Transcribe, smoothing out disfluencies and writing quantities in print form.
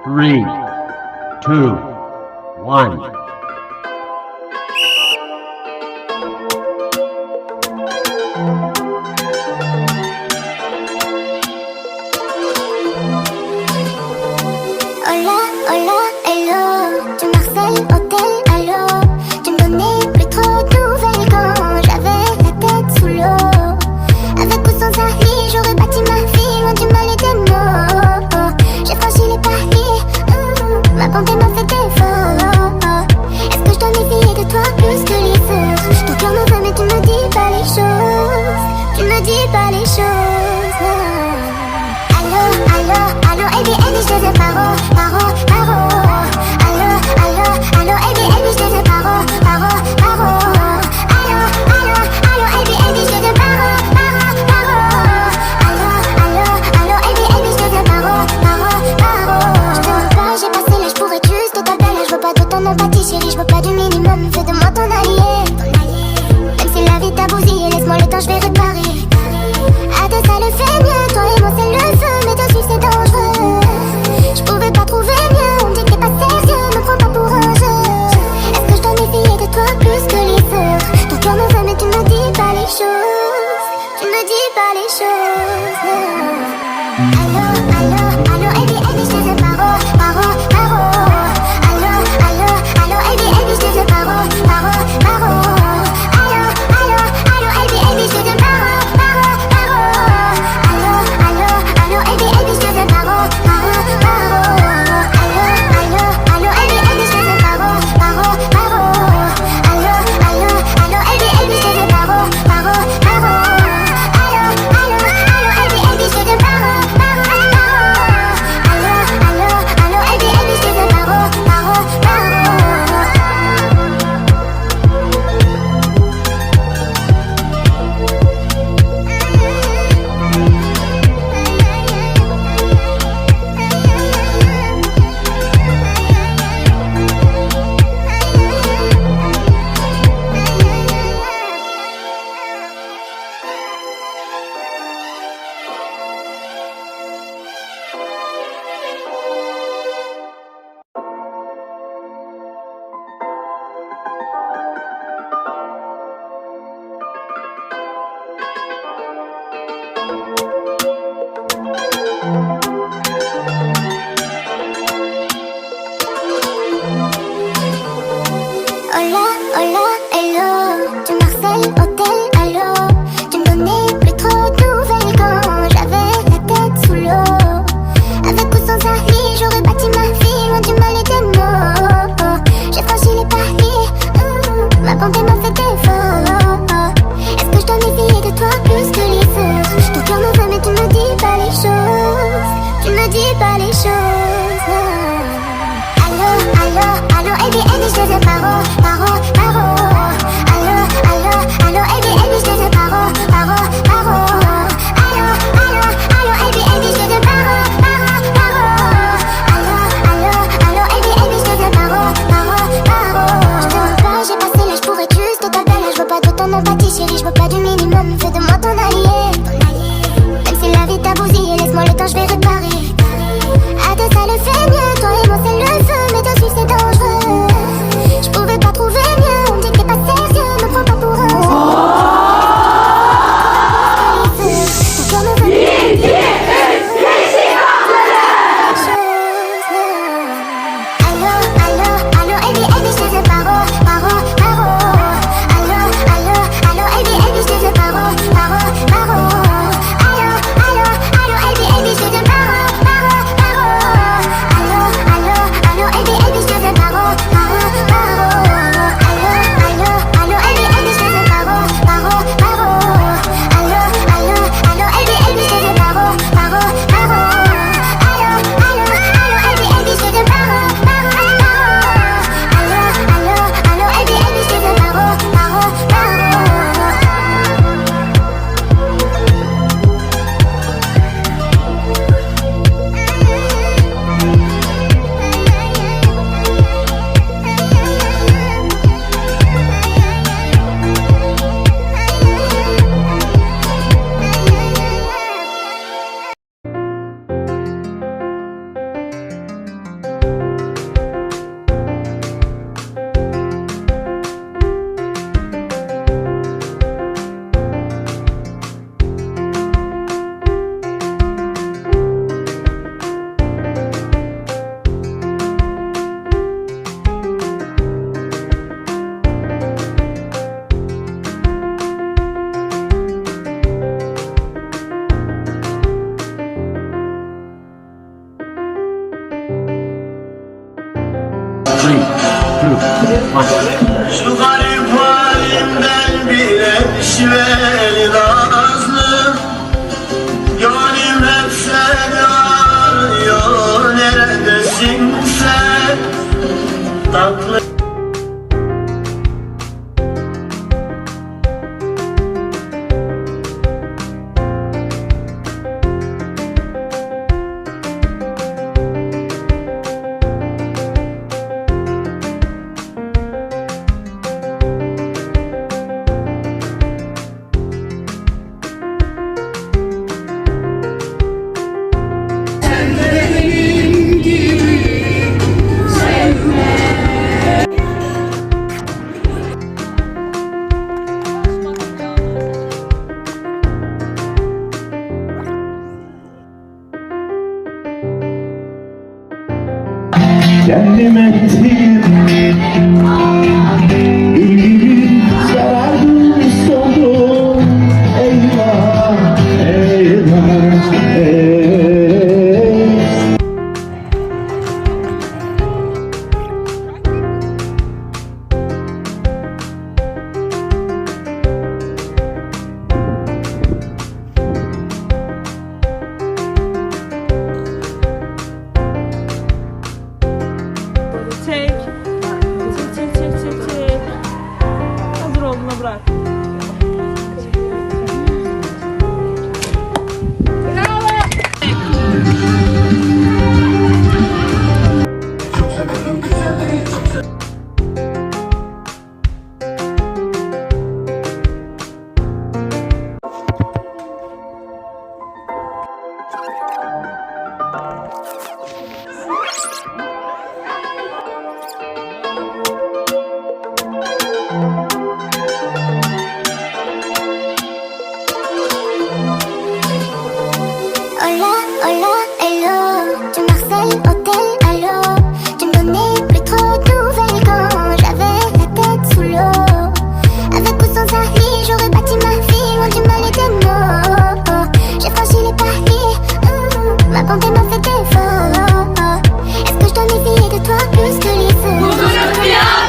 3, 2, 1. Hola, hola, hello. Tu m'harcèles, hôtel, allô. Tu me donnais plus trop de nouvelles quand j'avais la tête sous l'eau. Avec ou sans avis, j'aurais bâti ma vie loin du mal et des mots. J'ai franchi les paliers, ma bonté m'a fait défaut. Est-ce que je dois méfier de toi plus que les autres? Ton cœur me veut mais tu me dis pas les choses. Tu me dis pas les choses. Allô, allô, allô, Ebi, Ebi, je te dis paro, paro, paro. Allô, allô, allô, Ebi, Ebi, je te dis paro, paro, paro. Allô, allô, allô, Ebi, Ebi, je te dis paro, paro, paro. Allô, allô, allô, Ebi, Ebi, je te dis paro, paro, paro. Je te veux pas, j'ai passé l'âge pour être juste total. Je veux pas de ton empathie, chérie, je veux pas du minimum. Fais de moi ton allié. Même si la vie t'a bousillé, laisse-moi le temps, je vais réparer. À deux, ça le fait mieux, toi et moi c'est le feu, mais de suivre c'est dangereux. Je pouvais pas trouver mieux, on me dit que t'es pas sérieux, me prends pas pour un jeu. Est-ce que je dois méfier de toi plus que les autres? Ton cœur me veut mais tu me dis pas les choses. Tu me dis pas les choses. Allô, allô, allô, Ebi, Ebi, je te dis paro, paro, paro. Allô, allô, allô, Ebi, Ebi, je te dis paro, paro, paro. Allô, allô, allô, Ebi, Ebi, je te dis paro, paro, paro. Allô, allô, allô, Ebi, Ebi, je te dis paro, paro, paro. Allô, allô, allô, Ebi, Ebi, je te dis paro, paro, paro. Allô, allô, allô, Ebi, Ebi, je te dis paro, paro, paro. Allô, allô, allô, Ebi, Ebi, je te dis paro, paro, paro. Allô, allô, allô, Ebi, Ebi, je te dis paro, paro, paro. Hola, hola, hello. Tu m'harcèles, hôtel, allô. Tu me donnais plus trop de nouvelles quand j'avais la tête sous l'eau. Avec ou sans avis, j'aurais bâti ma vie loin du mal et des mots. J'ai franchi les paliers, ma bonté m'a fait défaut. Est-ce que je dois méfier de toi plus que les autres? Ton cœur me veut mais tu me dis pas les choses. one. Şu garip halimden bile şiveli nazlı. Gönlüm hep seni arıyor. Neredesin sen? Tatlı. Kendim ettim gül gibi sarardım soldum. Eyvah eyvah eyvah. Çek. Çek. Hazır olduğuna bırak. Hola, hola, hello. Tu m'harcèles, hôtel, allô. Tu me donnais plus trop de nouvelles quand j'avais la tête sous l'eau. Avec ou sans avis, j'aurais bâti ma vie loin du mal et des mots. J'ai franchi les paliers, ma bonté m'a fait défaut. Est-ce que je dois m'éveiller de toi plus que les autres?